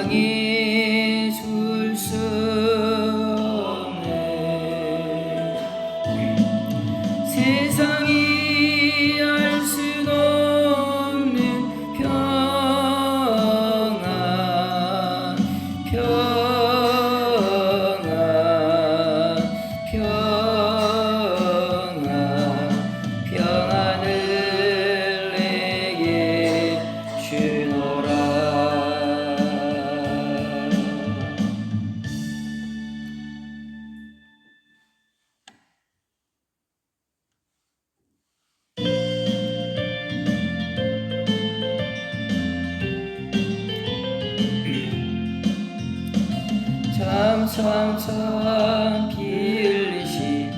세상이 줄 수 없네. 세상이 알 수 없는 평안, 평안, 평안, 평안을 내게 주노라. 참 피 흘리신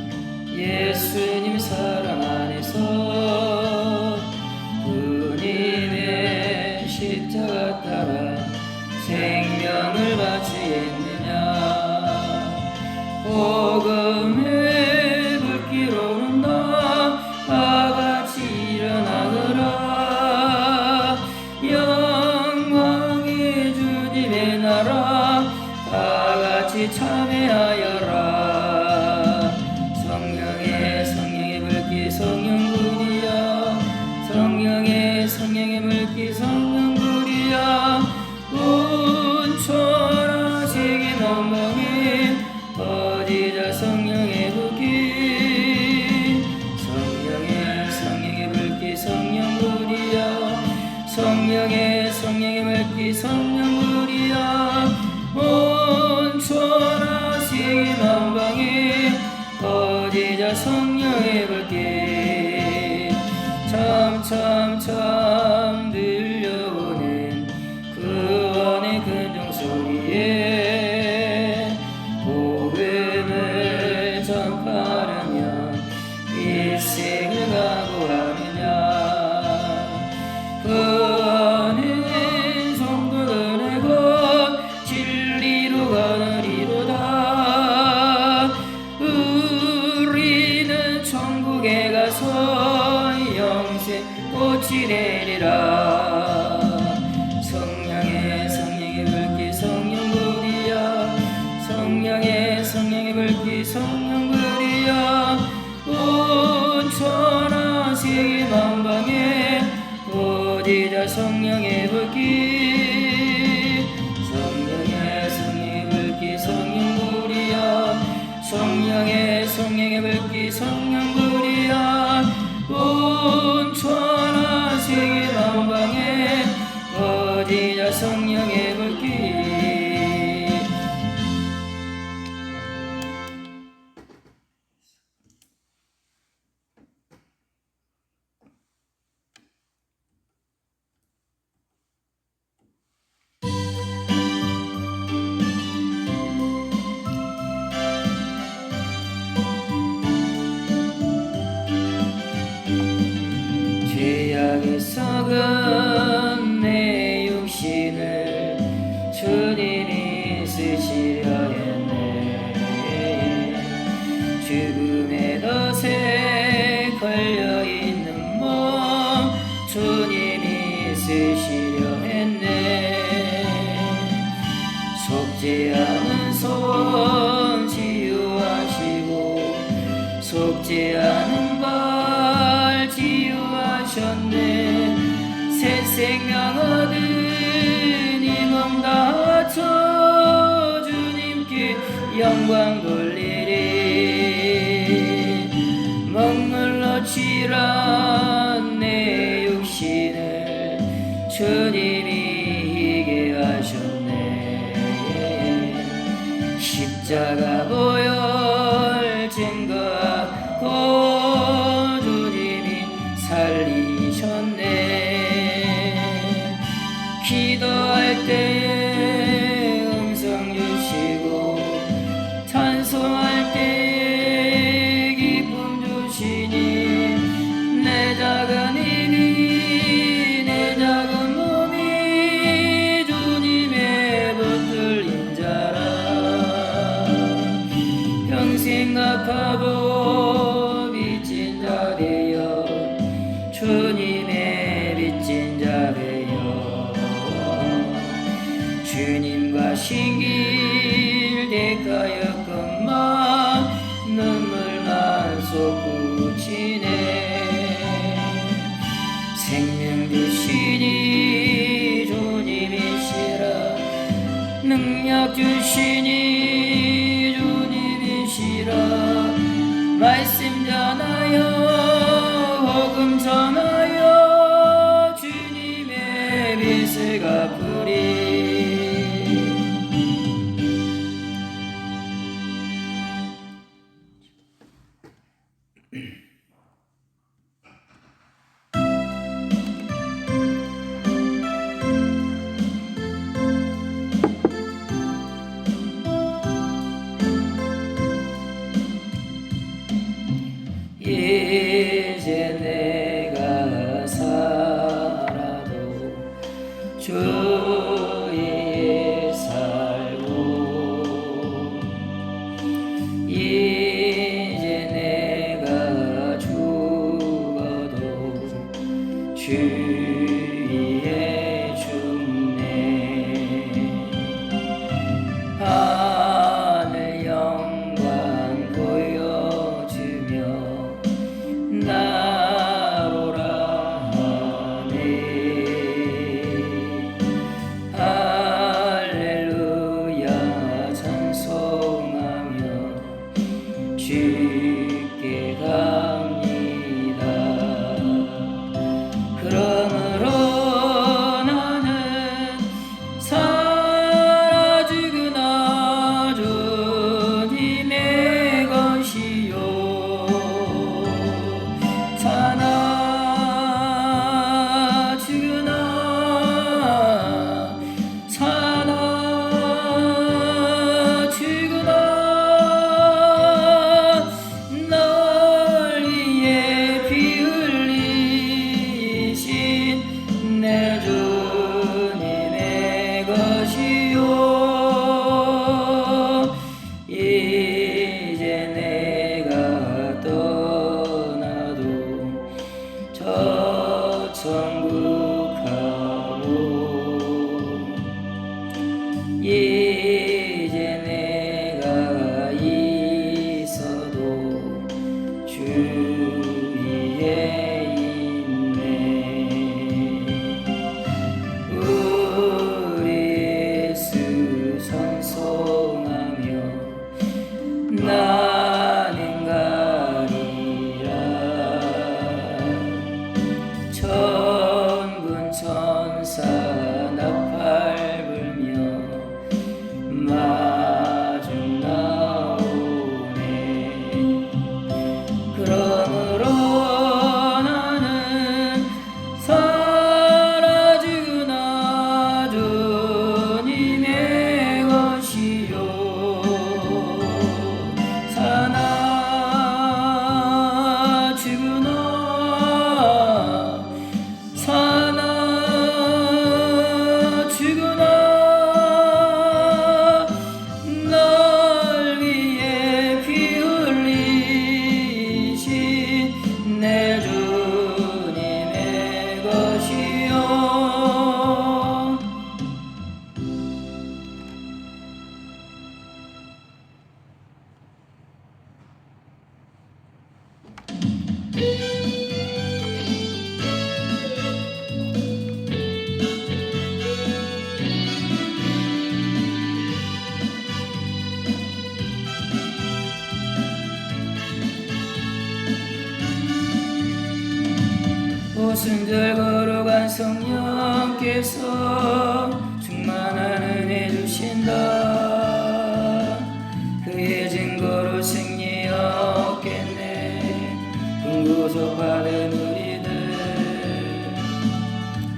예수님 사랑 안에서 주님의 십자가 따라 생명을 바치겠느냐. 복음의 불길 오른다 다같이 일어나거라. 영광의 주님의 나라 다같이 참회하여라. 성령의 불길 성령불이야. 성령의 불길 성령불이야. 온 천하 세계 만방에 퍼지자 성령의 불길. 성령의 불길 성령불이야. 성령의 불길 성령불이야. 온 천하 세계 만방에 퍼지자 성령의 불길. 참 들려오는 구원의 근종소리에 복음을 전파하려면 일생을 각오하느냐. 구원은 성도들의 것 진리로 가느리로다. 우리는 천국에 가서 영생 꽃이 되리라. 성령의 불길 성령불이야. 성령의 불길 성령불이야. 온 천하 세계 만방에 퍼지자 성령의 불길. 성령의 불길 성령불이야. 성령의 불길 성령불이야. 온 천하 세계 만방에 퍼지자 성령의 불길. 죄악에 썩은 내 육신을 주님이 쓰시려 했네. 죽음의 덫에 걸려있는 몸 주님이 쓰시려 했네. 속지 않은 손 치유하시고 속지 않은 발 치유하셨네. 새 생명 얻은 이 몸 다쳐 주님께 영광 돌리리. 먹물러 칠한 내 육신을 주님이 희게 하셨네. 십자가 보혈 증거하고 주님이 살리셨네. 기도할 때 음성 주시고 찬송할 때 기쁨 주시니 내 작은 힘이 내 작은 몸이 주님의 붙들린 자라. 평생 아파도 가신 길 대가였건만 눈물만 쏟구치네. 생명 주시니 주님이시라, 능력 주시니 주님이시라. 말씀 전하여 복음 전하여 주님의 빚을 갚으리. 이제 내가 살아도 주 위에 살고, 이제 내가 죽어도 주 위에 죽네. 하늘 영광 보여주며 나로라 하네. 할렐루야 찬송하며 주께 갑니다. 그러므로 나는 살아 죽으나 주님의 것이요, 사나 죽으나 사나 죽으나 널 위해 피 흘리신 내 주님의 것이요. 이제 내가 떠나도 저 천국 가고, 이제 내가 있어도 주 위에 있네. 우리 예수 찬송하며 나는 가리라. 천군 천사 나팔 불며 마중 나오네. 그러므로 나는 살아 죽으나 주님의 것이요, 사나 죽으나 사나 죽으나 널 위해 피 흘리신 내 주님의 것이요. 오순절 걸어간 성령께서 충만한 은혜 주신다. 그의 증거로 승리 얻겠네. 군구속 받은 우리들,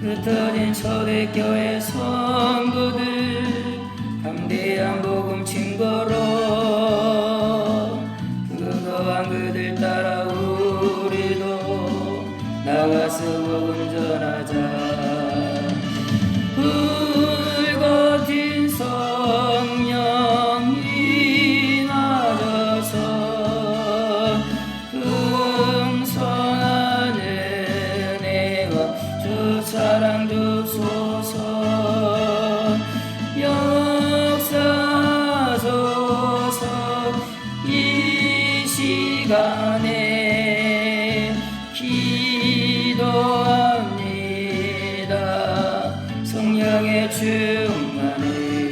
흩어진 초대교회 성도들, 담대한 복음 증거로 그거한 그들 따라 우리도 나가서 복음 전하자. 불같은 성령이 나셔서 풍성한 은혜와 주 사랑 주소서. 성령의 충만을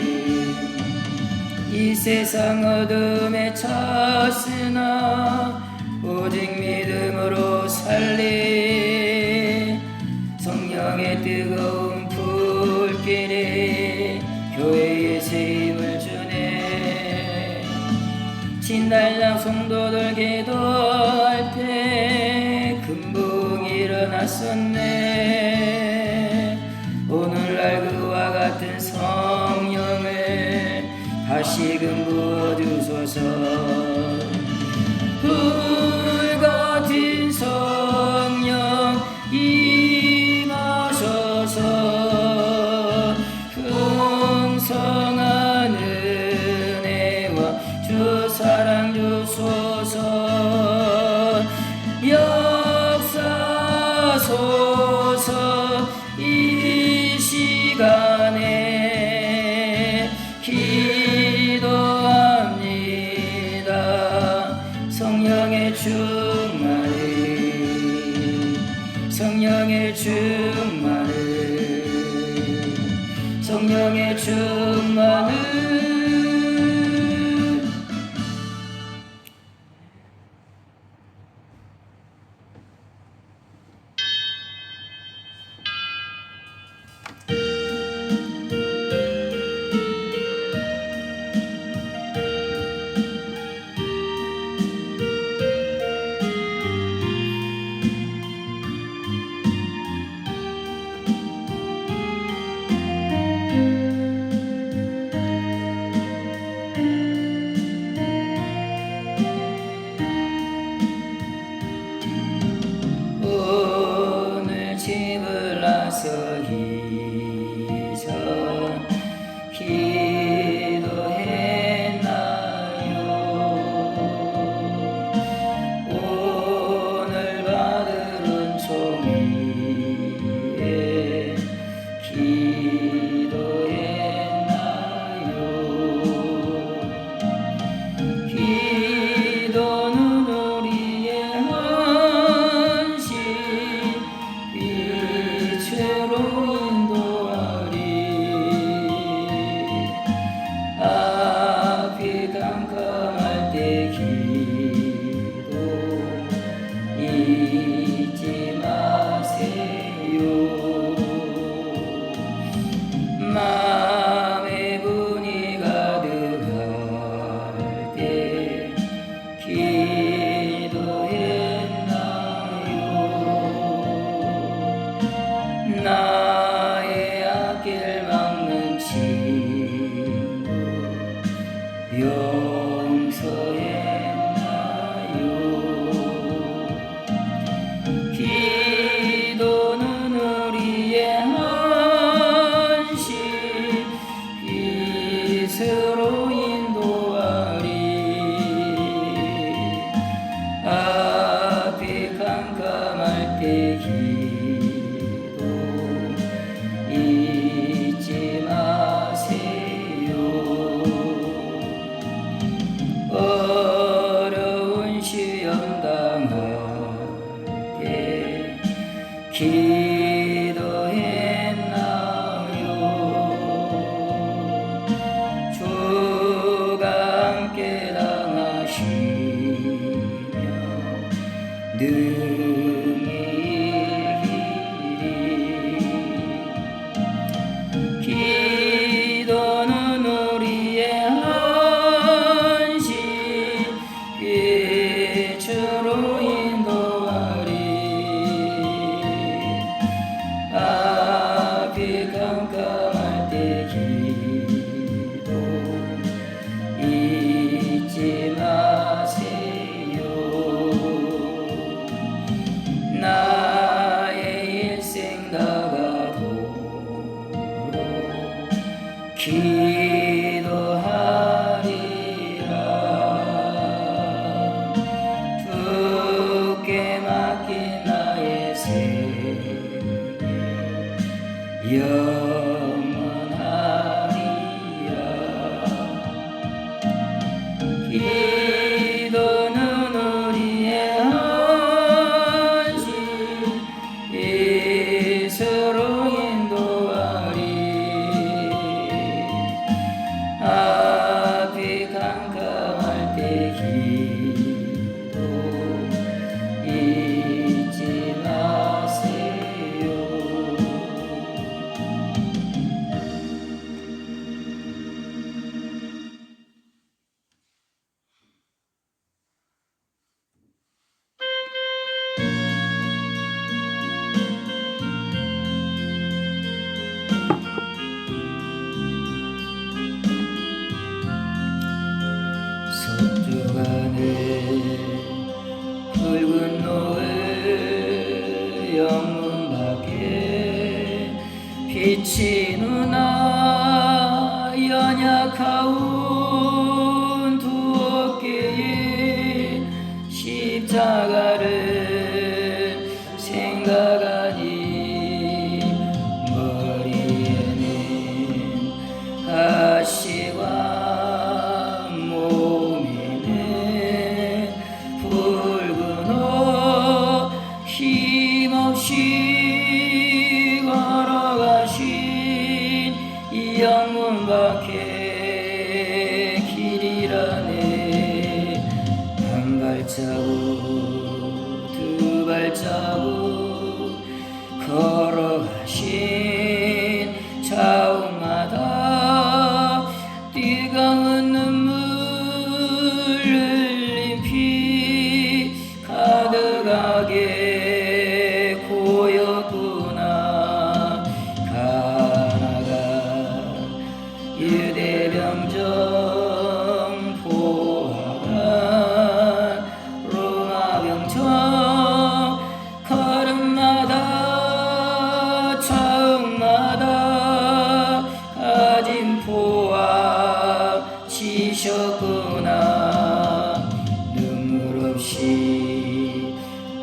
이 세상 어둠에 찼으나 오직 믿음으로 살리 성령의 뜨거운 불길에 교회의 새 힘을 주네. 진달랑 성도들 기도할 때 금붕이 일어났었네. 오늘날 그와 같은 성령을 다시금 부어주소서. 불같은 성령 임하소서. 풍성한 은혜와 주 사랑 주소서. 역사소서. 이 시간에 기도합니다. 성령의 충만을 성령의 충만을 성령의 충만을 집을 나서기 전 기도했나요? 오늘 받을 은총위에 기도했나요? 기도는 우리의 빛으로 인도하리. 앞이 깜깜할 때 기도 잊지 마세요. 마음에 분이 가득할 때 기도했나요? 나의 앞길 막는 친구 용서했나요? 기도는 우리의 한시 빛으로 인도하리. 앞이 깜깜할 때 잊지 마세요. 어려운 시험 당할 때 기도했나요? 주가 함께 당하시며 능히 기도는 우리의 한시 빛으로 인도하리. 앞이 깜깜할 때 기도 잊지 마세요. 나의 일생 다가도록 기도하리라. 주께 맡긴 나의 생애 영원하리라. 기도는 우리의 한시 빛으로 인도하리. 지친 누나 연약하온 두 어깨에 십자가를 생각하니 머리에는 가시와 몸에는 붉은 옷 힘없이 걸어가신 이 영문 밖에 길이라네. 한 발자국 두 발자국 걸어가신 자옥마다 뜨거운 눈물 흘린 피 가득하게 고였구나. 가나가 유대병정 포화가 로마병정 걸음마다 차음마다 가진 포화 치셨구나. 눈물 없이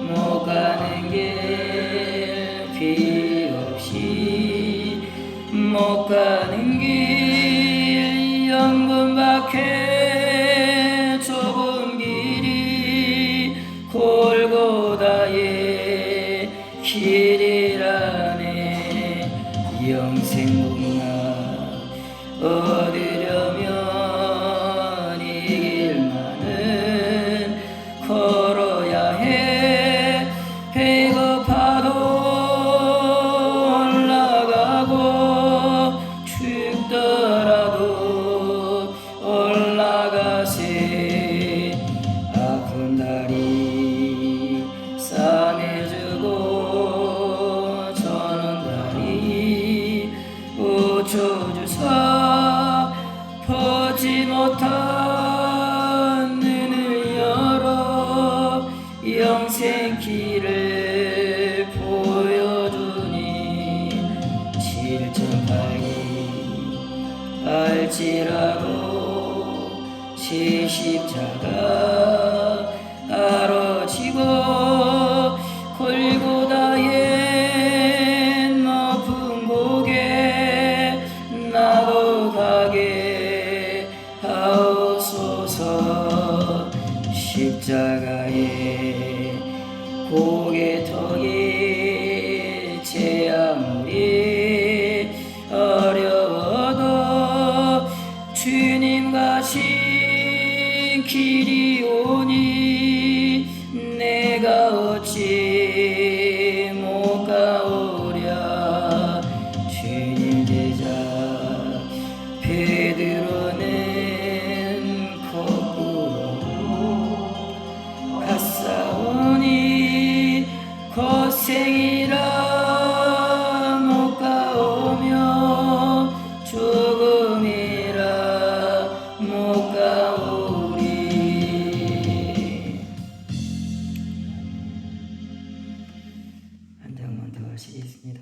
못 가는 길 피 없이 못 가는 길 영분 밖에 좁은 길이 골고다의 길이라네. 영생문화 얻으려면 이 길만은 걸어야 해. 배고파도 올라가고 춥더라도 올라가세. 아픈 다리 싸매주고 저는 다리 붙여주사 퍼지 못한 눈을 열어 영생길을 보여주니 7.8기 알지라도 제 십자가 알아지고 골고다의 높은 고개 나도 가게 하옵소서. 십자가의 고개턱에 제 아무리 어려워도 주님 가신 길이 오니 내가 어찌 못 가오랴. 주님 제자 베드로는 거꾸로 갔사오니 고생이라 못 가오며 죽음이라 못 가오리. 한 장만 더 하시겠습니다.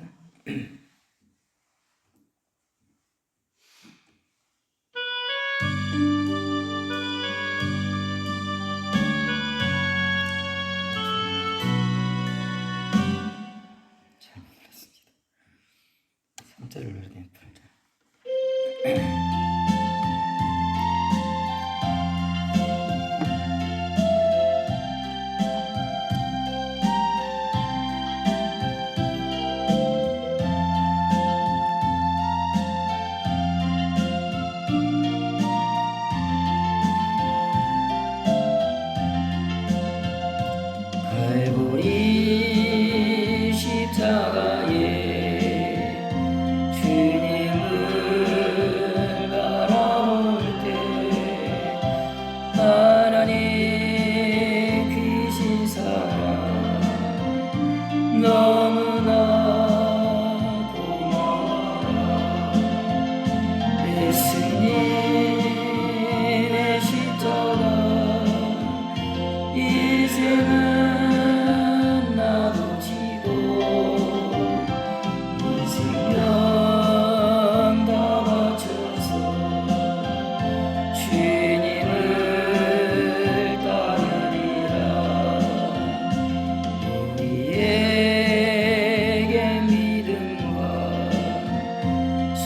잘 불렀습니다. 3절을 노래 부르자. 갈보리 십자가에 주님을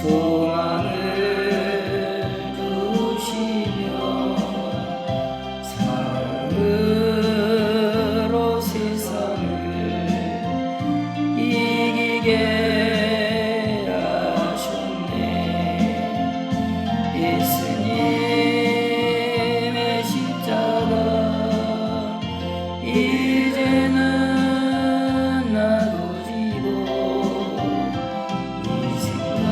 소망을 주시며 사랑으로 세상을 이기게 하셨네. 예수님의 십자가 이제는 나도 지고 이 생명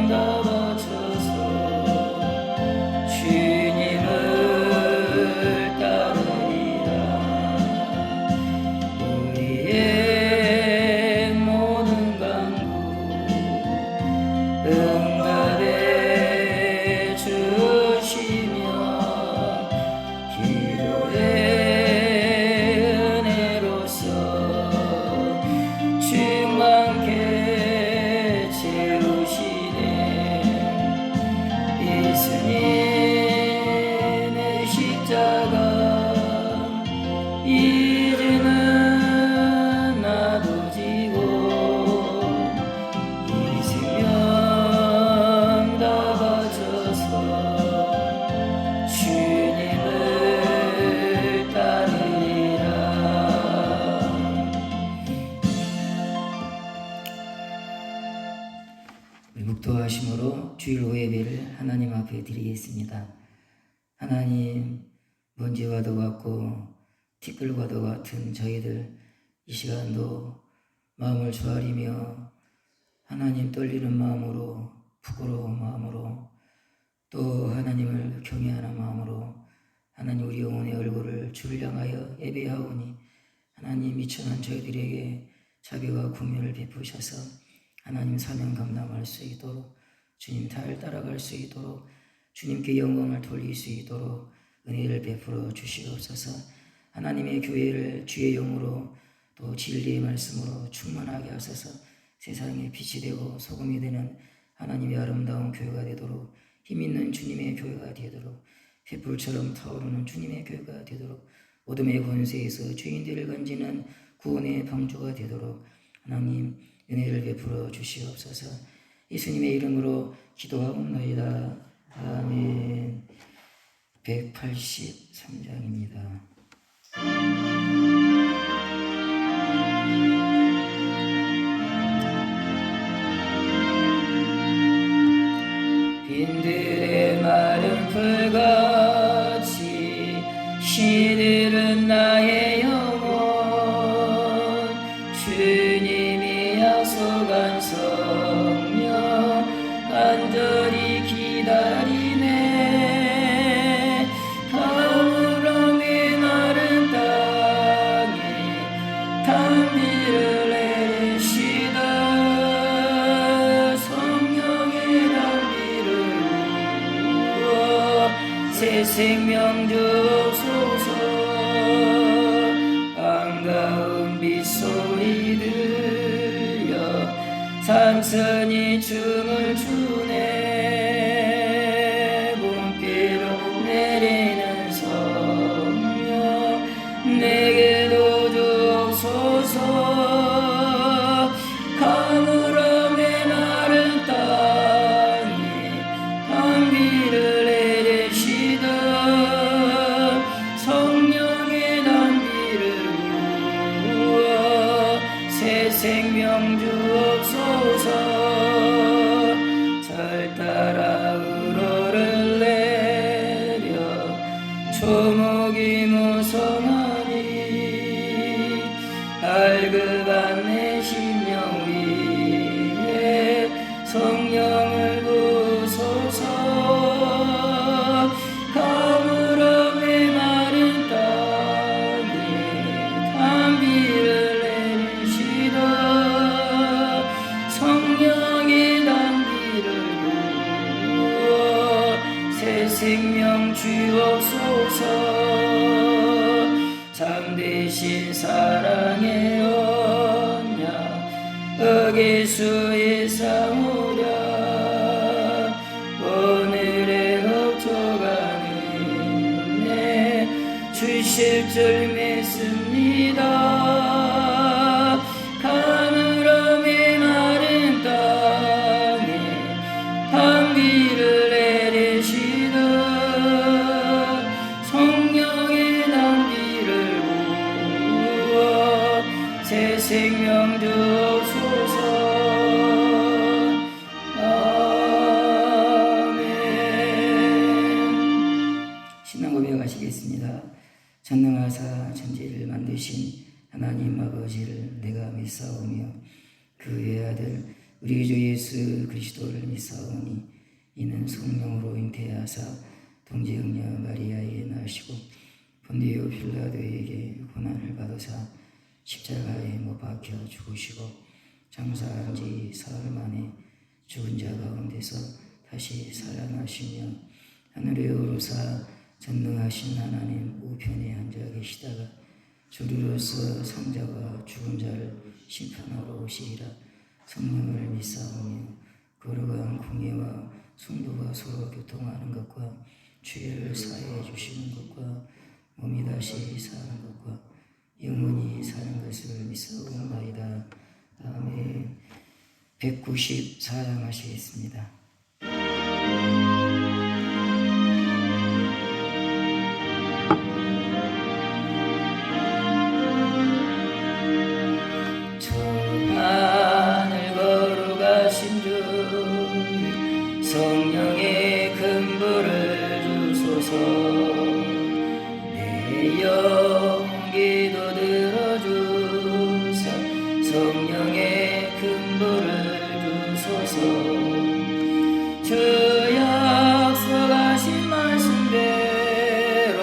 다 바쳐서 주님을 따르리라. 우리의 모든 간구 응답해 주시며 기도의 은혜로서 충만케 채우시네. 예수님의 십자가 이제는 나도 지고 이 생명 다 바쳐서 주님을 따르리라. 묵도하심으로 주일 예배를 하나님 앞에 드리겠습니다. 하나님, 먼지와도 같고 티끌과도 같은 저희들 이 시간도 마음을 조아리며 하나님 떨리는 마음으로, 부끄러운 마음으로, 또 하나님을 경외하는 마음으로 하나님 우리 영혼의 얼굴을 주를 향하여 예배하오니 하나님 미천한 저희들에게 자비와 긍휼을 베푸셔서 하나님 사명 감당할 수 있도록, 주님 잘 따라갈 수 있도록, 주님께 영광을 돌릴 수 있도록 은혜를 베풀어 주시옵소서. 하나님의 교회를 주의 영으로 또 진리의 말씀으로 충만하게 하소서. 세상에 빛이 되고 소금이 되는 하나님의 아름다운 교회가 되도록, 힘있는 주님의 교회가 되도록, 횃불처럼 타오르는 주님의 교회가 되도록, 어둠의 권세에서 죄인들을 건지는 구원의 방주가 되도록 하나님 은혜를 베풀어 주시옵소서. 예수님의 이름으로 기도하옵나이다. 아멘. 183장입니다. 빈들의 마른 풀같이 시들은 나의 영혼, 주님이 약속한 성령 간절히 기다리네. 가물어 메마른 땅에 단비를 내리시다. 성령의 단비를 부어 새 생명 주옵소서. 반가운 빗소리 들려 산천이 춤을 추네. 봄비로 내리는 성령 내게도 주옵소서. 가물어 메마른 땅에 단비를 내리시다. 성령의 단비를 부어 새 생명 주옵소서. 절 따라 우러를 내려 초목이 무성하니 발급한 내 심령 위에 성령을 부소서. 가물어 메마른 땅에 단비를 내리시다. 성령의 단비를 부어 새 생명 주옵소서. 참되신 사랑의 언약 어계수에 삼으랴. 오늘의 흡족한 은혜 주실 줄 믿습니다. 가물어 메마른 땅에 우리 주 예수 그리스도를 믿사오니 이는 성령으로 잉태하사 동지응녀 마리아에게 나시고 본디오 필라도에게 고난을 받으사 십자가에 못 박혀 죽으시고 장사한 지 사흘 만에 죽은 자 가운데서 다시 살아나시며 하늘에 오르사 전능하신 하나님 우편에 앉아 계시다가 주리로서 상자와 죽은 자를 심판하러 오시리라. 성령을 믿사오며 거룩한 공예와 성도가 서로 교통하는 것과 죄를 사해 주시는 것과 몸이 다시 사는 것과 영원히 사는 것을 믿사옵나이다. 아멘. 194장 하시겠습니다. 성령의 큰 불을 주소서. 내 영기도 들어주사 성령의 큰 불을 주소서. 주 약속하신 말씀대로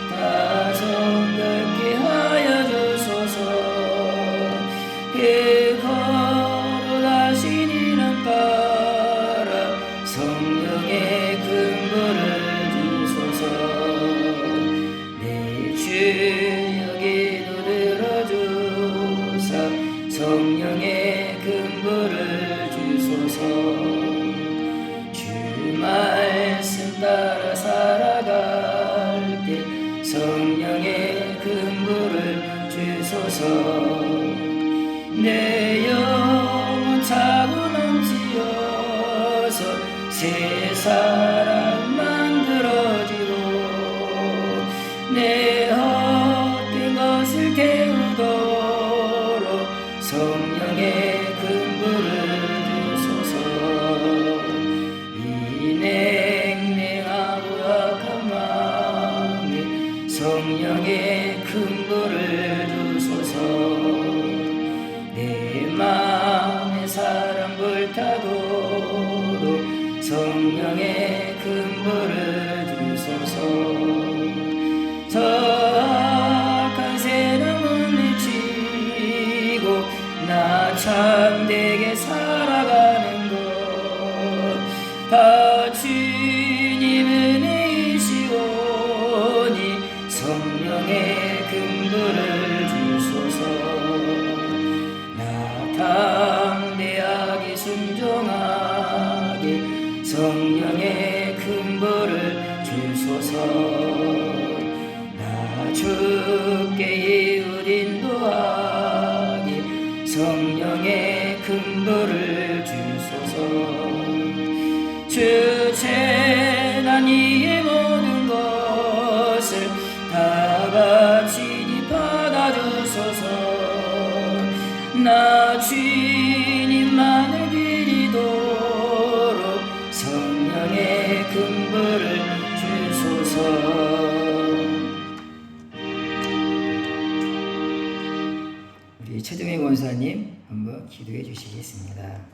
다 정결케 하여 주소서. 그 거룩하신 이름 따라 성령의 큰 불을 주소서. 내 주 여기도 들어주사 성령의 큰 불을 주소서. 주 말씀 따라 살아갈 때 성령의 큰 불을 주소서. 내 영혼 차고 넘치어서 새 사람 만들어지고 내 헛된 것을 태우도록 성령의 큰 불을 주소서. 이 냉랭하고 악한 마음에 성령의 큰 불을 주소서. 내 마음에 사랑 불타도록 성령의 큰 불을 주소서. 저 악한 세상을 미치고 나 참되게 살아가는 것 다 주님 은혜이시오니 성령의 큰 불을 주소서. 담대하게 순종하게 성령의 큰 불을 주소서. 나 주께 이웃 인도하게 성령의 큰 불을 주소서. 주 재난 이의 모든 것을 다 바치니 받아주소서. 나 주님만을 드리도록 성령의 큰 불을 주소서. 우리 최동희 권사님 한번 기도해 주시겠습니다.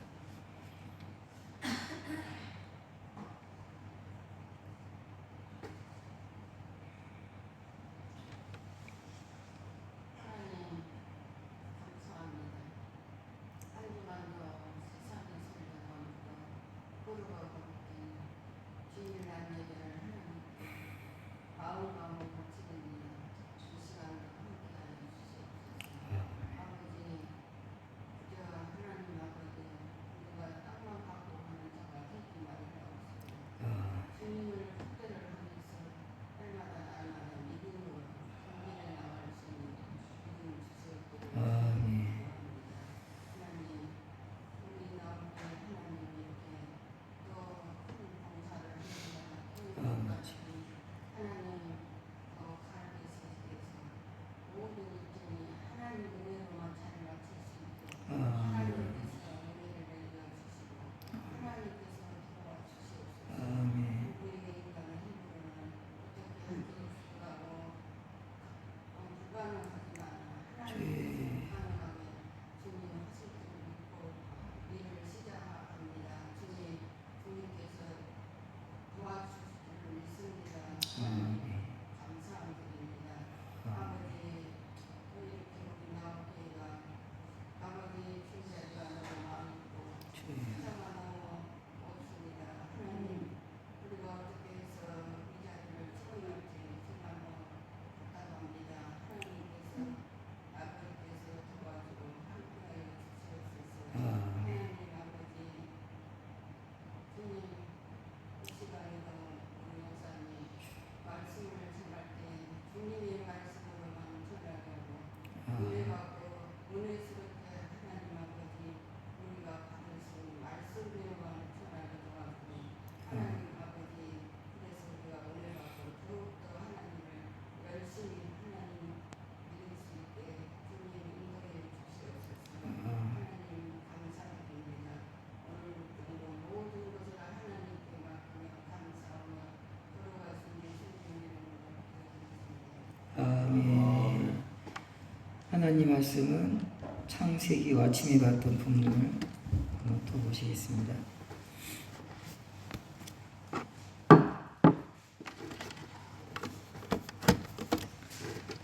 하나님 말씀은 창세기 아침에 봤던 본문을 한번 또 보시겠습니다.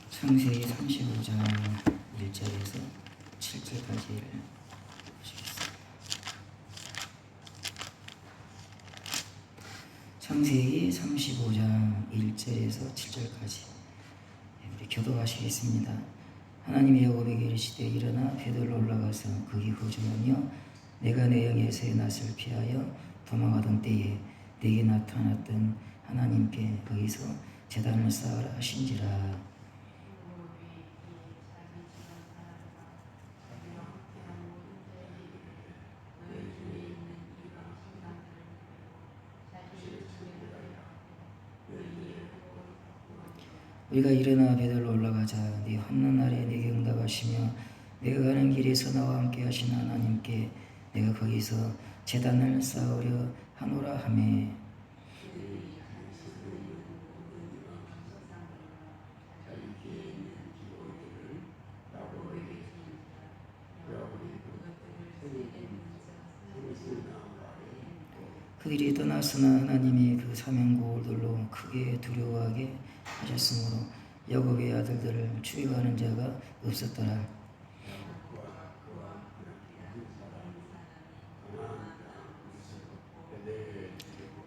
창세기 35장 1절에서 7절까지를 보시겠습니다. 창세기 35장 1절에서 7절까지 우리 교도하시겠습니다. 하나님이 야곱에게 이르시되 일어나 베들로 올라가서 거기 거주하며 내가 내 영에서의 낯을 피하여 도망하던 때에 내게 나타났던 하나님께 거기서 제단을 쌓으라 하신지라. 우리가 일어나 베들로 올라가자. 네 환난 날에 내게 응답하시며 내가 가는 길에서 나와 함께 하신 하나님께 내가 거기서 제단을 쌓으려 하노라 하매. 그들이 떠났으나 하나님이 그 사명고들로 크게 두려워하게 하셨으므로 야곱의 아들들을 추격하는 자가 없었더라.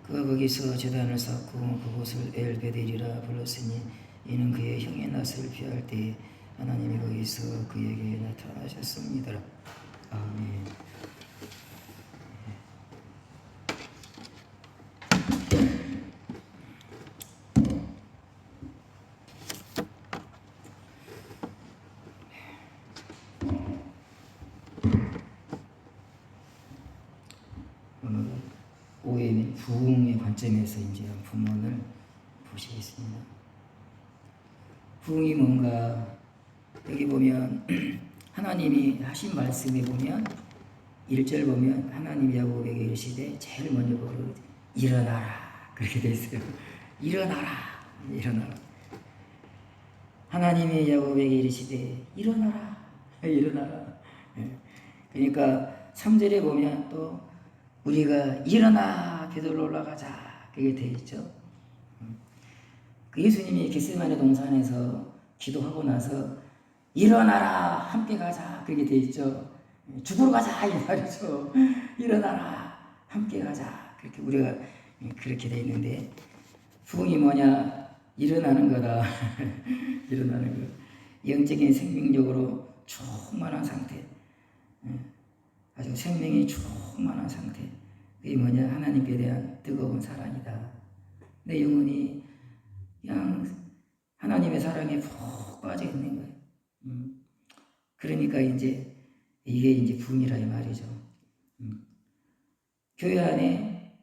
그가 거기서 제단을 쌓고 그곳을 엘베델이라 불렀으니 이는 그의 형의 낯을 피할 때에 하나님이 거기서 그에게 나타나셨습니다. 아멘. 오늘은 오해의 부흥의 관점에서 이제 본문을 보시겠습니다. 부흥이 뭔가 여기 보면 하나님이 하신 말씀에 보면 1절 보면 하나님이 야곱에게 이르시되 제일 먼저 보고 일어나라 그렇게 돼 있어요. 일어나라. 하나님이 야곱에게 이르시되 일어나라. 그러니까 3절에 보면 또 우리가 일어나 베들로 올라가자 그게 돼 있죠. 그 예수님이 겟세마네 동산에서 기도하고 나서 일어나라 함께 가자 그게 돼 있죠. 죽으러 가자 이 말이죠. 일어나라 함께 가자 그렇게 우리가 그렇게 돼 있는데 부흥이 뭐냐? 일어나는 거다. 일어나는 거. 영적인 생명력으로 충만한 상태. 아주 생명이 충만한 상태. 그게 뭐냐? 하나님께 대한 뜨거운 사랑이다. 내 영혼이 그냥 하나님의 사랑에 푹 빠져 있는 거예요. 그러니까 이제 이게 이제 부흥이라 이 말이죠. 교회 안에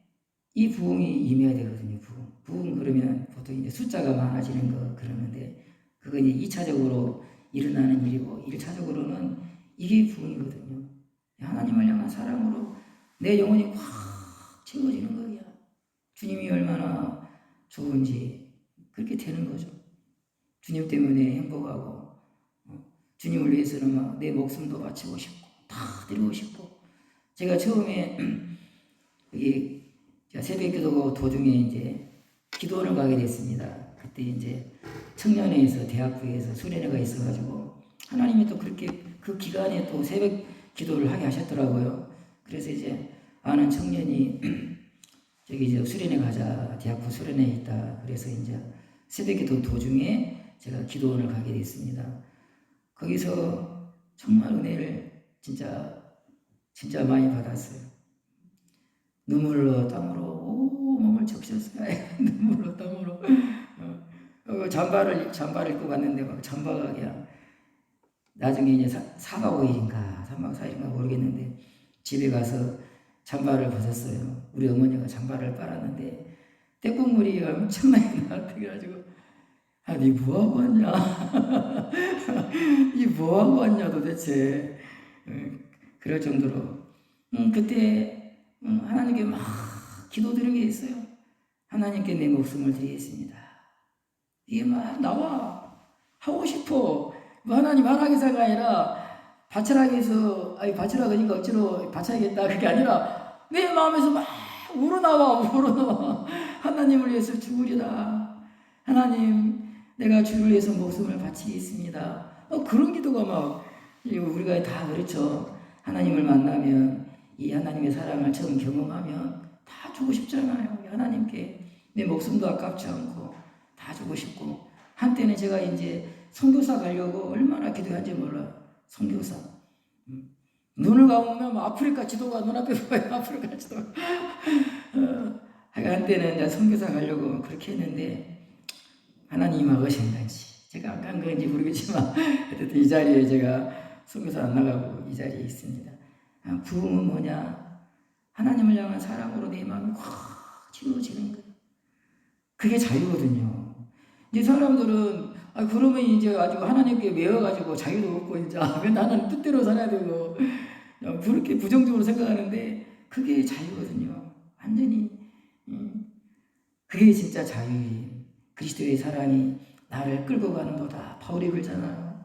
이 부흥이 임해야 되거든요. 부흥 그러면 보통 이제 숫자가 많아지는 거 그러는데 그건 이제 2차적으로 일어나는 일이고 1차적으로는 이게 부흥이거든요. 하나님을 향한 사랑으로 내 영혼이 꽉 채워지는 거야. 주님이 얼마나 좋은지 그렇게 되는 거죠. 주님 때문에 행복하고 주님을 위해서는 막 내 목숨도 바치고 싶고 다 드리고 싶고 제가 처음에 여기 새벽기도 도중에 이제 기도원을 가게 됐습니다. 그때 이제 청년회에서 대학부에서 수련회가 있어가지고 하나님이 또 그렇게 그 기간에 또 새벽 기도를 하게 하셨더라고요. 그래서 이제 아는 청년이 저기 이제 수련회 가자 대학부 수련회 있다. 그래서 이제 새벽기도 도중에 제가 기도원을 가게 됐습니다. 거기서 정말 은혜를 진짜 많이 받았어요. 눈물로 땀으로 몸을 적셨어요. 눈물로 땀으로 잠바를 입고 갔는데 막 잠바가 그냥 나중에 이제 4박 5일인가 3박 4일인가 모르겠는데 집에 가서 잠바를 벗었어요. 우리 어머니가 잠바를 빨았는데 떼국물이 엄청나게 나한테 그래가지고 니 뭐하고 왔냐? 니 뭐하고 왔냐 도대체. 그럴 정도로 그때 하나님께 막 기도드린 게 있어요. 하나님께 내 목숨을 드리겠습니다. 이게 막 나와 하고 싶어. 뭐 하나님 하락에서가 아니라 바치락에서, 아니 바치락이니까 어찌로 바쳐야겠다 그게 아니라 내 마음에서 막 우러나와 하나님을 위해서 죽으리라. 하나님 내가 주를 위해서 목숨을 바치겠습니다. 그런 기도가 막 우리가 다 그렇죠. 하나님을 만나면 이 하나님의 사랑을 처음 경험하면 다 주고 싶잖아요. 하나님께 내 목숨도 아깝지 않고 다 주고 싶고. 한때는 제가 이제 선교사 가려고 얼마나 기도한지 몰라요. 선교사. 눈을 감으면 아프리카 지도가 눈앞에 보여요. 아프리카 지도가. 한때는 이제 선교사 가려고 그렇게 했는데 하나님이 막으신 건지 제가 안 간 건지 모르겠지만 어쨌든 이 자리에 제가 선교사 안 나가고 이 자리에 있습니다. 부흥은 뭐냐? 하나님을 향한 사랑으로 내 마음이 확 치워지는 거예요. 그게 자유거든요. 이제 사람들은 그러면 이제 아주 하나님께 매여가지고 자유도 없고 이제 나는 뜻대로 살아야 되고 그렇게 부정적으로 생각하는데 그게 자유거든요. 완전히 그게 진짜 자유예요. 그리스도의 사랑이 나를 끌고 가는 거다. 바울이 그러잖아요.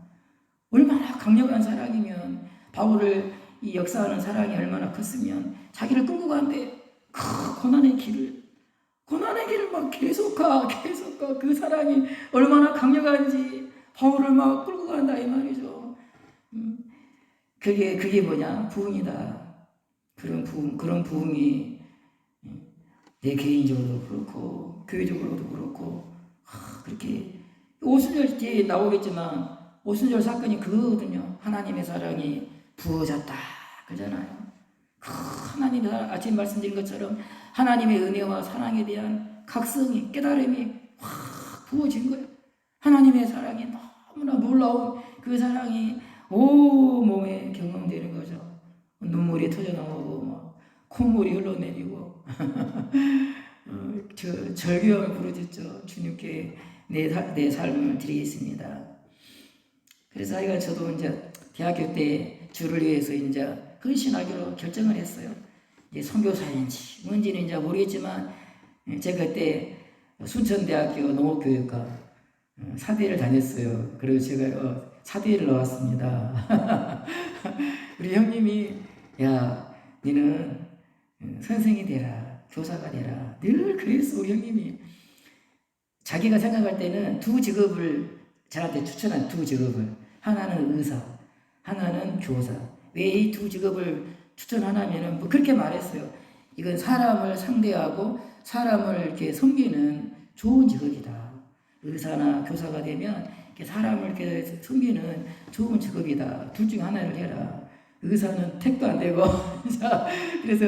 얼마나 강력한 사랑이면 바울을 이 역사하는 사랑이 얼마나 컸으면 자기를 끌고 가는데 고난의 길을 막 계속 가 그 사랑이 얼마나 강력한지 바울을 막 끌고 간다 이 말이죠. 그게 뭐냐? 부흥이다. 그런 부흥이 내 개인적으로도 그렇고 교회적으로도 그렇고 그렇게 오순절 뒤에 나오겠지만 오순절 사건이 그거거든요. 하나님의 사랑이 부어졌다 그러잖아요. 하나님의 사랑, 아침 말씀드린 것처럼 하나님의 은혜와 사랑에 대한 각성이 깨달음이 확 부어진 거예요. 하나님의 사랑이 너무나 놀라운 그 사랑이 온 몸에 경험되는 거죠. 눈물이 터져나오고 막 콧물이 흘러내리고 절규함을 부르짖죠. 주님께 내 삶을 드리겠습니다. 그래서 하여간 저도 이제 대학교 때 주를 위해서 이제 헌신하기로 결정을 했어요. 이제 선교사인지 뭔지는 이제 모르겠지만 제가 그때 순천대학교 농업교육과 사대를 다녔어요. 그리고 제가 사대를 나왔습니다. 우리 형님이 야 너는 선생이 되라 교사가 되라 늘 그랬어. 우리 형님이 자기가 생각할 때는 두 직업을 저한테 추천한 두 직업을 하나는 의사 하나는 교사. 왜 이 두 직업을 추천하냐면은 뭐 그렇게 말했어요. 이건 사람을 상대하고 사람을 이렇게 섬기는 좋은 직업이다. 의사나 교사가 되면 이렇게 사람을 이렇게 섬기는 좋은 직업이다. 둘 중 하나를 해라. 의사는 택도 안 되고 그래서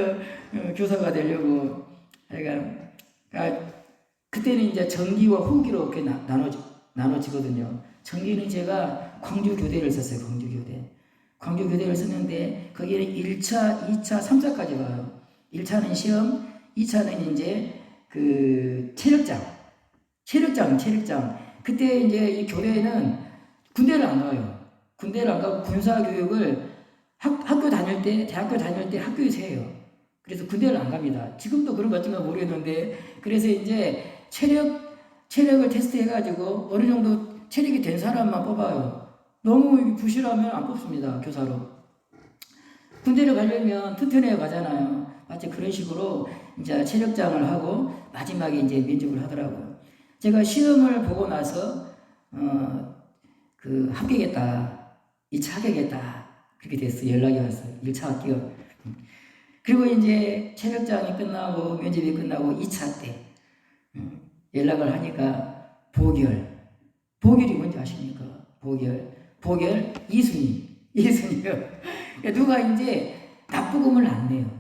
교사가 되려고 그러니까 그때는 이제 정기와 후기로 이렇게 나눠지거든요. 정기는 제가 광주교대를 썼어요. 광주교대를 썼는데 거기는 1차, 2차, 3차까지 가요. 1차는 시험, 2차는 이제 그 체력장. 그때 이제 이 교대는 군대를 안 가요. 군대를 안 가고 군사교육을 학교 다닐 때, 대학교 다닐 때 학교에서 해요. 그래서 군대를 안 갑니다. 지금도 그런 것 같지만 모르겠는데, 그래서 이제 체력을 테스트 해가지고 어느 정도 체력이 된 사람만 뽑아요. 너무 부실하면 안 뽑습니다. 교사로. 군대를 가려면 튼튼해야 가잖아요. 마치 그런 식으로 이제 체력장을 하고 마지막에 이제 면접을 하더라고요. 제가 시험을 보고 나서 합격했다. 2차 합격했다. 그렇게 됐어요. 연락이 왔어요. 1차 합격. 그리고 이제 체력장이 끝나고 면접이 끝나고 2차 때 연락을 하니까 보결이 뭔지 아십니까? 보결 이순이요. 누가 이제 납부금을 안 내요.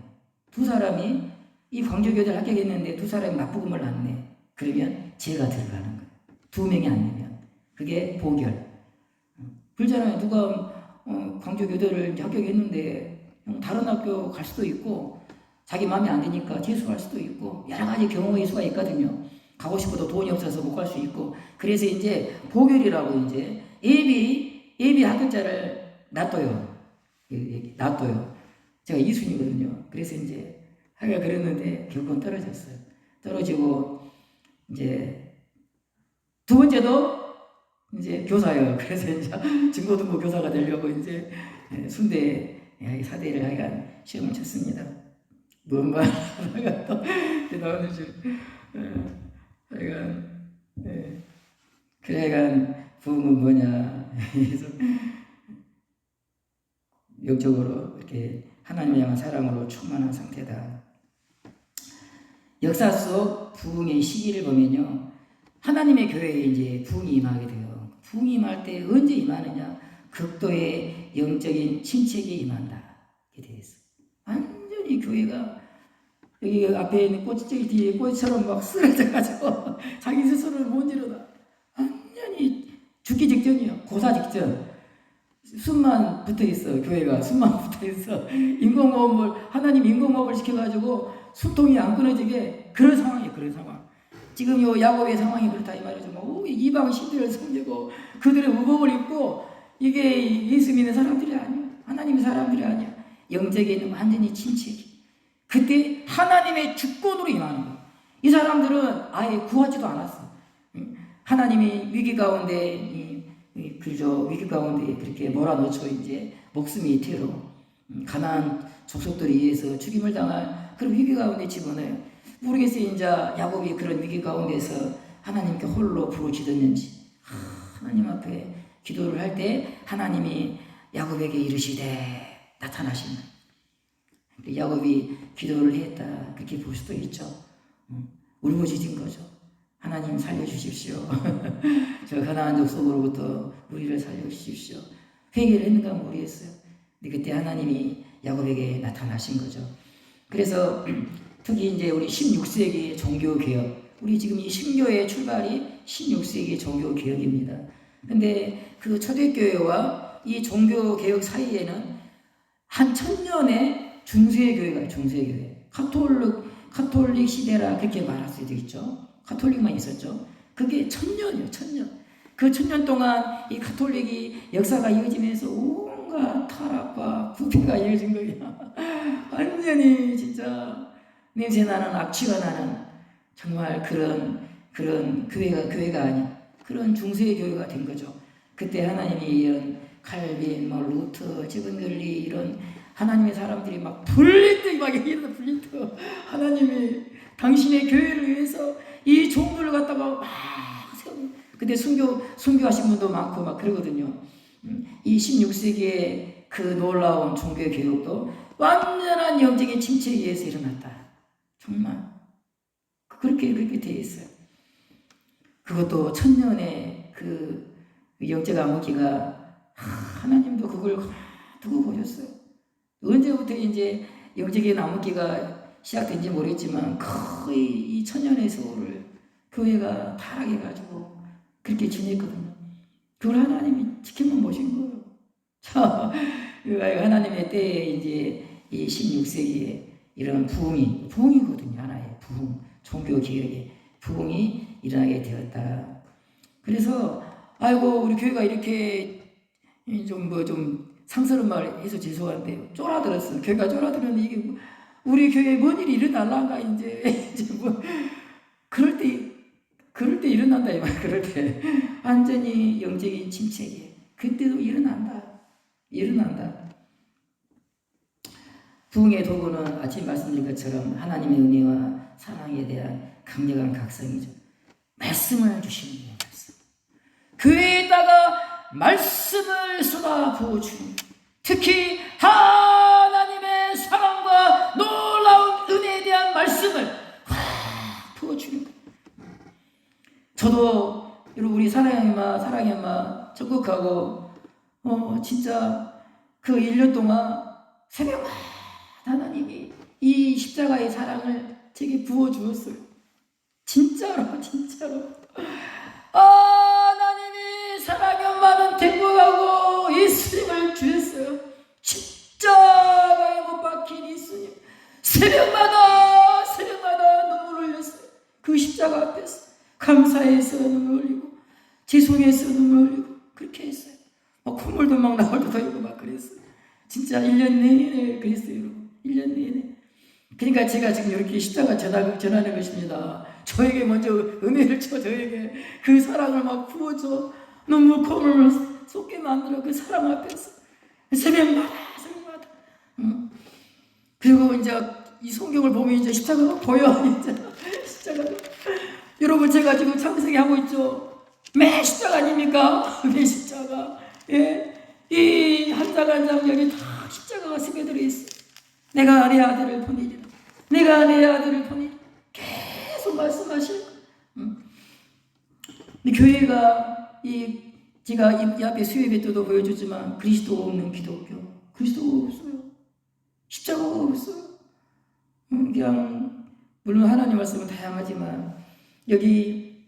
두 사람이 이 광주교대를 합격했는데 두 사람이 납부금을 안 내. 그러면 제가 들어가는 거예요. 두 명이 안 내면. 그게 보결. 그러잖아요. 누가 광주교대를 합격했는데 다른 학교 갈 수도 있고 자기 마음에 안 드니까 재수할 수도 있고 여러 가지 경우의 수가 있거든요. 가고 싶어도 돈이 없어서 못 갈 수 있고 그래서 이제 보결이라고 이제 예비 합격자를 놔둬요. 제가 2순위거든요. 그래서 이제 하기가 그랬는데 결국은 떨어졌어요. 떨어지고 이제 두 번째도 이제 교사예요. 그래서 이제 중고등부 교사가 되려고 이제 순대 사대를 하여간 시험을 쳤습니다. 뭔 말하다가 또 나오는 줄. 하여간 그래 하여간 부흥은 뭐냐. 그래서 영적으로 이렇게 하나님을 향한 사랑으로 충만한 상태다. 역사 속 부흥의 시기를 보면요, 하나님의 교회에 이제 부흥이 임하게 돼요. 부흥이 임할 때 언제 임하느냐? 극도의 영적인 침체기 임한다. 이렇게 되어 있어. 완전히 교회가 여기 앞에 있는 꽃이 뒤에 꽃처럼 막 쓰러져가지고 자기 스스로를 못 일어나. 완전히 죽기 직전이야. 고사 직전. 숨만 붙어 있어. 교회가 숨만 붙어 있어. 인공호흡을 하나님 인공호흡을 시켜가지고 숨통이 안 끊어지게 그런 상황이에요. 그런 상황. 지금 요 야곱의 상황이 그렇다 이 말이죠. 뭐 이방 신들을 섬기고 그들의 의복을 입고 이게 예수 믿는 사람들이 아니야. 하나님의 사람들이 아니야. 영적인 완전히 침체기. 그때 하나님의 주권으로 임하는 거예요. 이 사람들은 아예 구하지도 않았어. 하나님이 위기 가운데 그저 위기 가운데 그렇게 몰아넣죠. 이제 목숨이 태로 가나안 족속들에 의해서 죽임을 당할 그런 위기 가운데 집어넣어요. 모르겠어요. 이제 야곱이 그런 위기 가운데서 하나님께 홀로 부르짖었는지 하나님 앞에 기도를 할 때 하나님이 야곱에게 이르시되 나타나시는 야곱이 기도를 했다 그렇게 볼 수도 있죠. 울부짖은 거죠. 하나님 살려주십시오. 저 가나안 족속으로부터 우리를 살려주십시오. 회개를 했는가 모르겠어요. 근데 그때 하나님이 야곱에게 나타나신 거죠. 그래서 특히 이제 우리 16세기 종교개혁, 우리 지금 이 신교의 출발이 16세기 종교개혁입니다. 근데 그 초대교회와 이 종교개혁 사이에는 한 1000년의 중세교회가 중세교회, 카톨릭 시대라 그렇게 말할 수도 있죠. 카톨릭만 있었죠. 그게 1000년이에요. 1000년. 그 1000년 동안 이 카톨릭이 역사가 이어지면서 온갖 타락과 부패가 이어진 거야. 완전히 진짜 냄새나는 악취가 나는 정말 그런 교회가 아닌 그런 중세교회가 된 거죠. 그때 하나님이 이런 칼빈, 루터, 지분들리 이런 하나님의 사람들이 막 불릴 막 이런 불릴 때 하나님이 당신의 교회를 위해서 이 종들을 갖다가 막 세우고 근데 순교하신 분도 많고 막 그러거든요. 이 16세기의 그 놀라운 종교 교육도 완전한 영적인 침체에 의해서 일어났다. 정말 그렇게 되어 있어요. 그것도 1000년의 그 영적 암흑기가 하나님도 그걸 두고 보셨어요. 언제부터 이제 영적인 암흑기가 시작된지 모르겠지만 거의 이 1000년의 세월을 교회가 타락해가지고 그렇게 지냈거든요. 그걸 하나님이 지켜만 보신 거예요. 자, 하나님의 때에 이제 이 16세기에 이런 부흥이거든요. 하나의 부흥, 종교 개혁의 부흥이 일어나게 되었다. 그래서 아이고 우리 교회가 이렇게 좀 상스러운 말 해서 죄송한데 쫄아들었어. 교회가 쫄아들었는데 이게 우리 교회에 뭔 일이 일어날란가 이제 뭐 그럴 때 일어난다 이 말. 그럴 때 완전히 영적인 침체기 그때도 일어난다. 부흥의 도구는 아침 말씀드린 것처럼 하나님의 은혜와 사랑에 대한 강력한 각성이죠. 말씀을 주시는 거예요. 말씀. 교회에다가 말씀을 쏟아 부어주는, 특히 하나님의 사랑과 놀라운 은혜에 대한 말씀을 확 부어주는 거예요. 저도 여러분 우리 사랑의 엄마 적극하고 진짜 그 1년 동안 새벽마다 하나님이 이 십자가의 사랑을 제게 부어주었어요. 진짜로 하나님이 사랑의 엄마는 데리고 가고 예수님을 주셨어요. 십자가에 못 박힌 예수님 새벽마다 눈물 흘렸어요. 그 십자가 앞에서 감사해서 눈물 흘리고 죄송해서 눈물 흘리고 그렇게 했어요. 막 콧물도 막 나올 때도 있고 막 그랬어요. 진짜 1년 내내 그랬어요. 여러분 1년 내내. 그러니까 제가 지금 이렇게 십자가 전하는 것입니다. 저에게 먼저 은혜를 줘. 저에게 그 사랑을 막 부어줘. 눈물 콧물을 쏟게 만들어 그 사랑 앞에서 새벽마다 그리고 이제 이 성경을 보면 이제 십자가가 보여. 이제 십자가가 여러분 제가 지금 창세기 하고 있죠. 매 십자가 아닙니까? 매 십자가. 예, 이 한 장 한 장 여기 다 십자가가 스며들어 있어. 내가 내 아들을 보내리라. 내가 내 아들을 보내리라. 계속 말씀하실. 교회가 제가 이 앞에 수요예배 때도 보여줬지만 그리스도가 없는 기독교. 그리스도가 없어요. 십자가가 없어요. 그냥 물론 하나님 말씀은 다양하지만 여기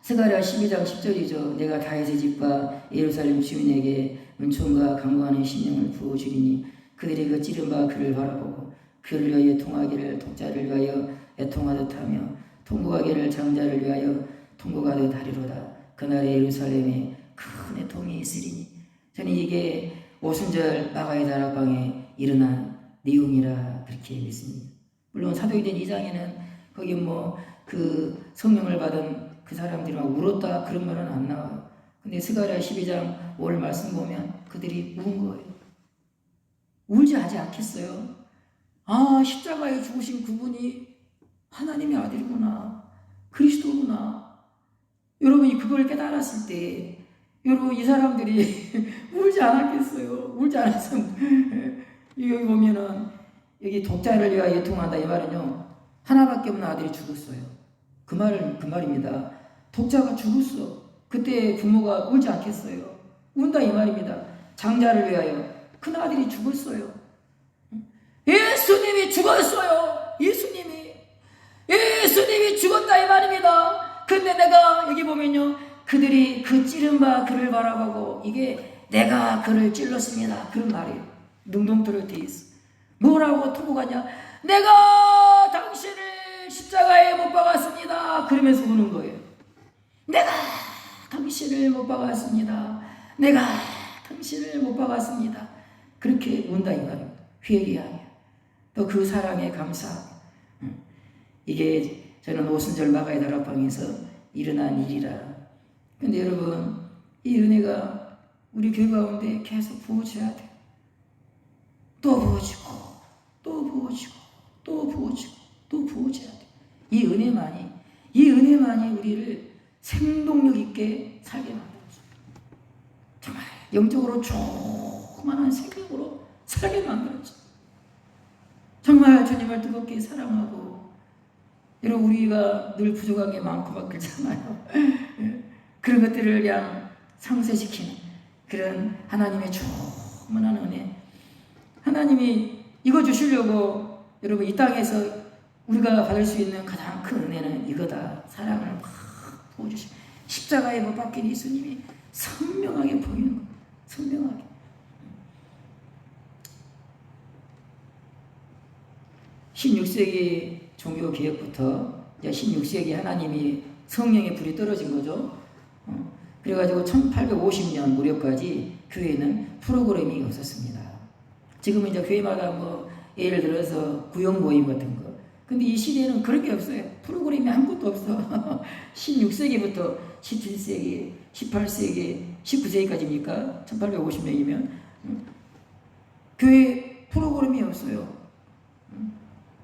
스가랴 12장 10절이죠. 내가 다윗의 집과 예루살렘 주민에게 은총과 강구하는 심령을 부어주리니 그들이 그 찌른 바 그를 바라보고 그를 위하여 통하기를 독자를 위하여 애통하듯 하며 통곡하기를 장자를 위하여 통곡하듯 하리로다. 그날에 예루살렘에 큰 애통이 있으리니. 저는 이게 오순절 마가의 다락방에 일어난 내용이라 그렇게 믿습니다. 물론 사도행전 2장에는 거기 그 성령을 받은 그 사람들이 막 울었다 그런 말은 안 나와요. 근데 스가랴 12장 5절 말씀 보면 그들이 운 거예요. 울지 하지 않겠어요? 아, 십자가에 죽으신 그분이 하나님의 아들이구나. 그리스도구나. 여러분이 그걸 깨달았을 때 여러분 이 사람들이 울지 않았겠어요? 울지 않았으면 여기 보면은 여기 독자를 위하여 애통한다 이 말은요 하나밖에 없는 아들이 죽었어요. 그 말입니다. 독자가 죽었어. 그때 부모가 울지 않겠어요? 운다 이 말입니다. 장자를 위하여 큰 아들이 죽었어요. 예수님이 죽었어요. 예수님이 죽었다 이 말입니다. 근데 내가 여기 보면요 그들이 그 찌른 바 그를 바라보고 이게 내가 그를 찔렀습니다. 그런 말이에요. 능동토로 돼 있어. 뭐라고 통곡하냐? 내가 당신을 십자가에 못 박았습니다. 그러면서 우는 거예요. 내가 당신을 못 박았습니다. 내가 당신을 못 박았습니다. 그렇게 운다 이 말이에요. 회개하며 또 그 사랑에 감사하며. 이게 저는 오순절 마가의 다락방에서 일어난 일이라. 근데 여러분 이 은혜가 우리 교회 가운데 계속 부어져야 돼. 또 부어지고 또 부어지고 또 부어지고 또 부어져야 돼. 이 은혜만이 우리를 생동력 있게 살게 만들어줘. 정말 영적으로 조그만한 생명으로 살게 만들어줘. 정말 주님을 뜨겁게 사랑하고. 여러분 우리가 늘 부족한 게 많고 막 그렇잖아요. 그런 것들을 그냥 상쇄시키는 그런 하나님의 조그만한 은혜. 하나님이 이거 주시려고 여러분 이 땅에서 우리가 받을 수 있는 가장 큰 은혜는 이거다. 사랑을 막 부어주시고 십자가에 못 박힌 예수님이 선명하게 보이는 거예요. 선명하게. (16세기) 종교 개혁부터 이제 16세기 하나님이 성령의 불이 떨어진 거죠. 그래가지고 1850년 무렵까지 교회는 프로그램이 없었습니다. 지금은 이제 교회마다 예를 들어서 구역 모임 같은 거. 근데 이 시대에는 그런 게 없어요. 프로그램이 아무것도 없어. 16세기부터 17세기, 18세기, 19세기까지입니까? 1850년이면 교회 프로그램이 없어요.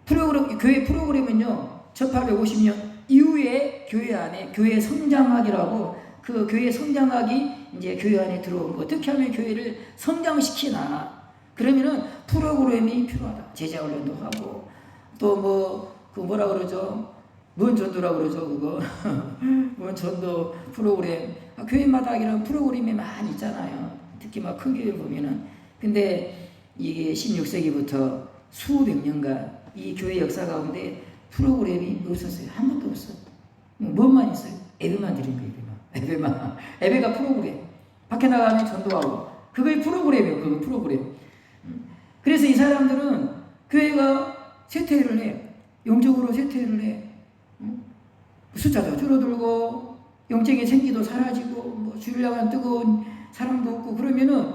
교회 프로그램은요 1850년 이후에 교회 안에 교회 성장학이라고 그 교회 성장학이 이제 교회 안에 들어온 거. 어떻게 하면 교회를 성장시키나. 그러면은 프로그램이 필요하다. 제자 훈련도 하고 또 뭐라 그러죠? 뭔 전도라고 그러죠 그거. 뭔 전도 프로그램. 교회마다 이런 프로그램이 많이 있잖아요. 특히 막 큰 교회 보면은. 근데 이게 16세기부터 수백 년간 이 교회 역사 가운데 프로그램이 없었어요. 한 번도 없어. 뭐만 있어요? 예배만 드린 거예요. 예배만. 예배가 프로그램. 밖에 나가면 전도하고. 그게 프로그램이에요. 그거 프로그램. 그래서 이 사람들은 교회가 쇠퇴를 해. 영적으로 쇠퇴를 해. 숫자도 줄어들고 영적인 생기도 사라지고 주일야간 뜨거운 사람도 없고 그러면은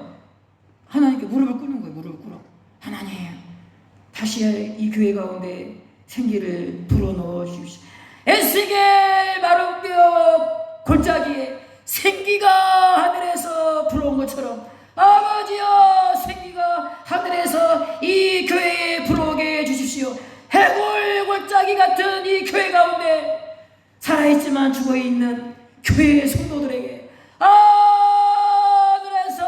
하나님께 무릎을 꿇는 거예요. 무릎을 꿇어. 하나님 다시 이 교회 가운데 생기를 불어넣어 주십시오. 에스겔 마름뼈 골짜기에 생기가 하늘에서 불어온 것처럼 아버지여 생기가 하늘에서 이 교회에 불어오게 해주십시오. 해골골짜기 같은 이 교회 가운데 살아있지만 죽어있는 교회의 성도들에게 하늘에서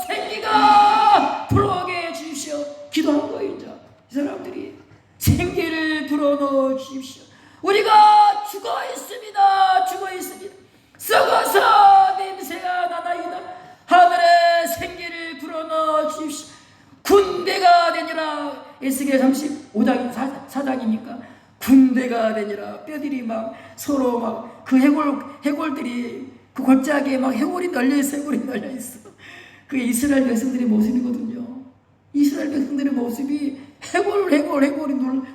생기가 불어오게 해주십시오. 기도한 거예요. 이제 이 사람들이 생기를 불어넣어 주십시오. 우리가 죽어있습니다. 죽어있습니다. 썩어서 냄새가 나나이다. 하늘에 생기를 불어넣어 주십시오. 군대가 되니라. 에스겔 35장 4장이니까 군대가 되니라. 뼈들이 막 서로 막 그 해골들이 그 골짜기에 막 해골이 널려있어. 해골이 널려있어. 그게 이스라엘 백성들의 모습이거든요. 이스라엘 백성들의 모습이 해골이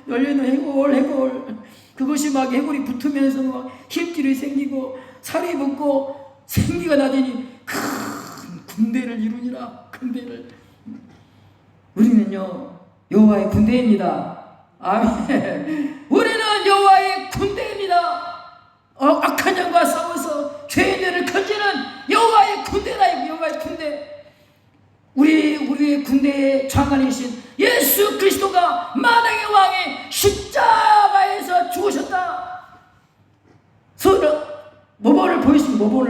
널려있는 해골. 그것이 막 해골이 붙으면서 막 힘줄이 생기고 살이 붙고 생기가 나더니 큰 군대를 이루니라. 군대를. 우리는요 여호와의 군대입니다. 아멘. 우리는 여호와의 군대입니다. 악한 영과 싸워서 죄인들을 건지는 여호와의 군대다. 여호와의 군대. 우리의 군대의 장관이신 예수 그리스도가 만왕의 왕이 십자가에서 죽으셨다. 모범을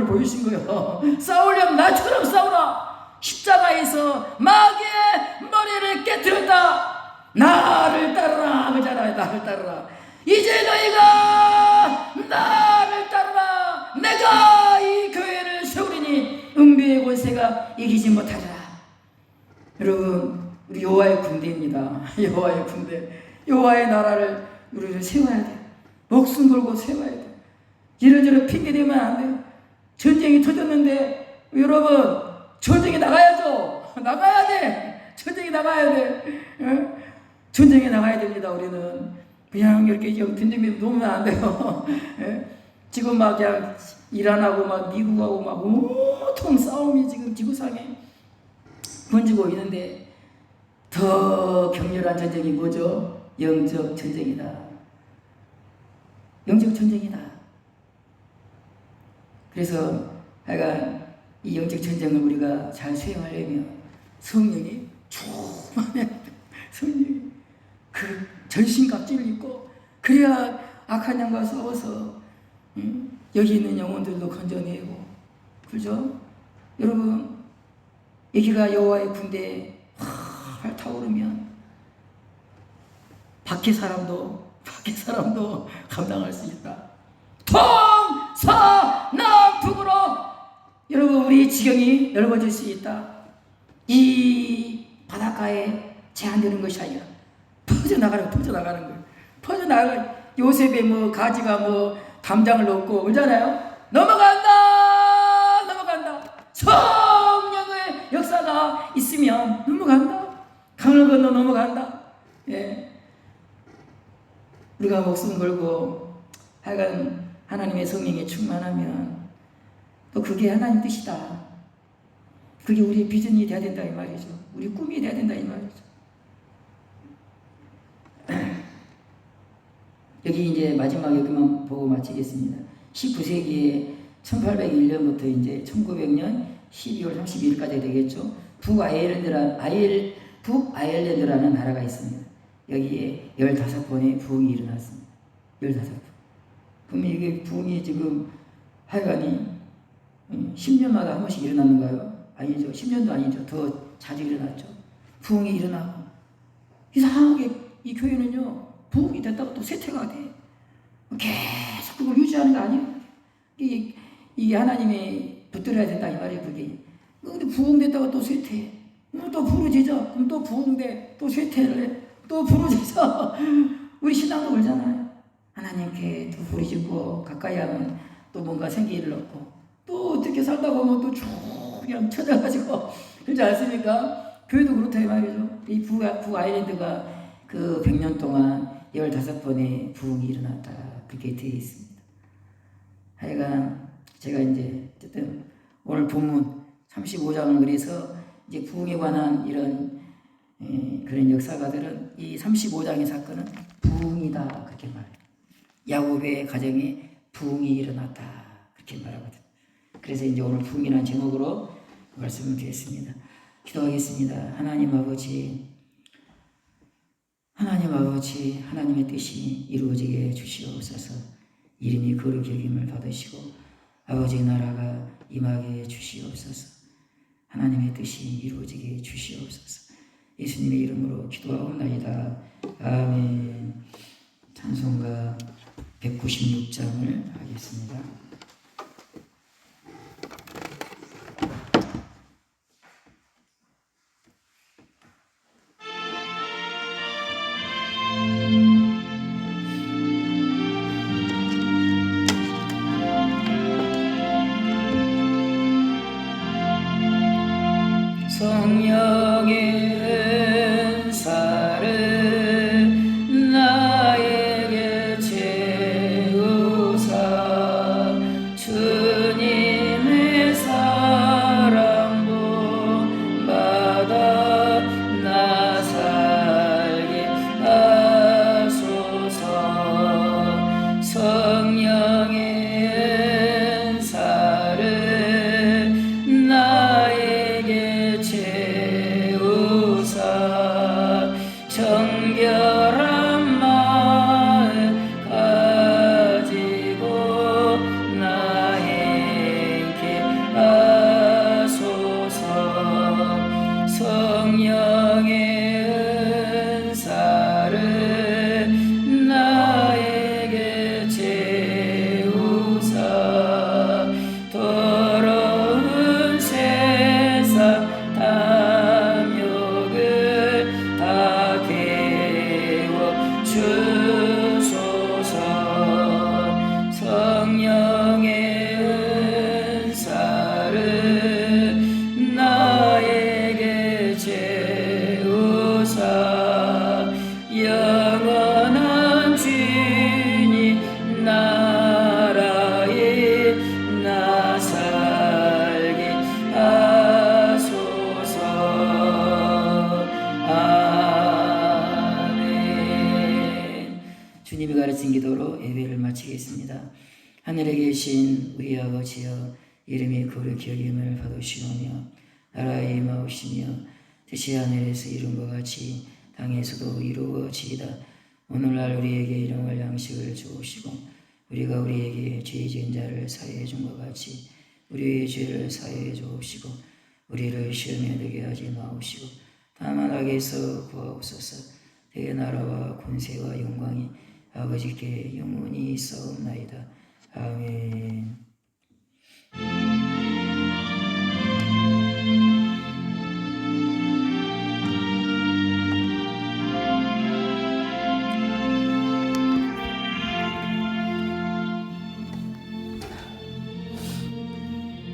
보이신 거예요. 싸우려면 나처럼 싸우라. 십자가에서 마귀의 머리를 깨뜨렸다. 나를 따르라 그잖아요. 나를 따르라. 이제 너희가 나를 따르라. 내가 이 교회를 세우리니 음비의 권세가 이기지 못하리라. 여러분 우리 여호와의 군대입니다. 여호와의 군대. 여호와의 나라를 우리를 세워야 돼요. 목숨 걸고 세워야 돼요. 이런저런 핑계대면 안 돼요. 전쟁이 터졌는데 여러분 전쟁에 나가야죠. 나가야 돼. 전쟁에 나가야 돼. 전쟁에 나가야 됩니다. 우리는 그냥 이렇게 전쟁에 놓으면 안 돼요. 지금 막 그냥 이란하고 막 미국하고 막 온통 싸움이 지금 지구상에 번지고 있는데 더 격렬한 전쟁이 뭐죠? 영적 전쟁이다. 영적 전쟁이다. 그래서 하여간 이 영적 전쟁을 우리가 잘 수행하려면 성령이 충만해야 돼. 성령이 그 전신갑주를 입고 그래야 악한 영과 싸워서 여기 있는 영혼들도 건져내고 그죠? 여러분 여기가 여호와의 군대에 활 타오르면 밖의 사람도 감당할 수 있다. 동서남북으로 여러분 우리 지경이 넓어질 수 있다. 이 바닷가에 제한되는 것이 아니라 퍼져나가는 거예요. 퍼져나가. 요셉의 뭐 가지가 뭐 담장을 놓고 그러잖아요. 넘어간다. 성령의 역사가 있으면 넘어간다. 강을 건너 넘어간다. 예. 우리가 목숨 걸고 하여간 하나님의 성령에 충만하면 또 그게 하나님 뜻이다. 그게 우리의 비전이 돼야 된다 이 말이죠. 우리 꿈이 돼야 된다 이 말이죠. 여기 이제 마지막 여기만 보고 마치겠습니다. 19세기에 1801년부터 이제 1900년 12월 32일까지 되겠죠. 북아일랜드라는 나라가 있습니다. 여기에 15번의 부흥이 일어났습니다. 15번. 그러면 이게 부흥이 지금 하여간이 10년마다 한 번씩 일어났는가요? 아니죠. 10년도 아니죠. 더 자주 일어났죠. 부흥이 일어나고 이상하게 이 교회는요. 부흥이 됐다가 또 쇠퇴가 돼. 계속 그걸 유지하는 거 아니에요? 이게 하나님의 붙들어야 된다 이 말이에요. 그게. 근데 부흥됐다가 또 쇠퇴해. 또 부르짖어. 그럼 또 부흥돼. 또 쇠퇴를 해. 또 부르짖어. 우리 신앙도 그러잖아요. 하나님께 또 부르짖고 가까이 하면 또 뭔가 생기를 얻고 또 어떻게 살다 보면 또 쭉 그냥 쳐져가지고 그렇지 않습니까? 교회도 그렇다 이 말이죠. 이 북아일랜드가 그 100년 동안 15번의 부흥이 일어났다. 그렇게 되어 있습니다. 하여간 제가 이제 어쨌든 오늘 본문 35장을 그래서 이제 부흥에 관한 이런 그런 역사가들은 이 35장의 사건은 부흥이다 그렇게 말해요. 야곱의 가정에 부흥이 일어났다 그렇게 말하거든. 그래서 이제 오늘 부흥이라는 제목으로 말씀을 드렸습니다. 기도하겠습니다. 하나님 아버지, 하나님의 뜻이 이루어지게 해주시옵소서. 이름이 거룩히 여김을 받으시고 아버지의 나라가 임하게 해주시옵소서. 하나님의 뜻이 이루어지게 해주시옵소서. 예수님의 이름으로 기도하옵나이다. 아멘. 찬송가 196장을 하겠습니다. 성령의 은사를 나에게 채우사 주님의 사랑 본받아 나 살게 하소서. 성령의 은사를 나에게 채우사 정결한 마음 가지고 나 행케 하소서. 성령의 은사를 나에게 채우사 더러운 세상 탐욕을 다 깨워 주소서. 성령의 은사를 나에게 채우사 영원한 주님 나라에 나 살게 하소서. 아멘. 주님이 가르친 기도로 예배를 마치겠습니다. 하늘에 계신 우리 아버지여, 이름이 거룩히 여김을 받으시오며 나라에 임하옵시며 뜻이 하늘에서 이룬 것 같이 땅에서도 이루어지이다. 오늘날 우리에게 일용할 양식을 주옵시고 우리가 우리에게 죄 지은 자를 사하여 준 것 같이 우리의 죄를 사하여 주옵시고 우리를 시험에 들게 하지 마옵시고 다만 악에서 구하옵소서. 내 나라와 권세와 영광이 아버지께 영원히 있사옵나이다. 아멘.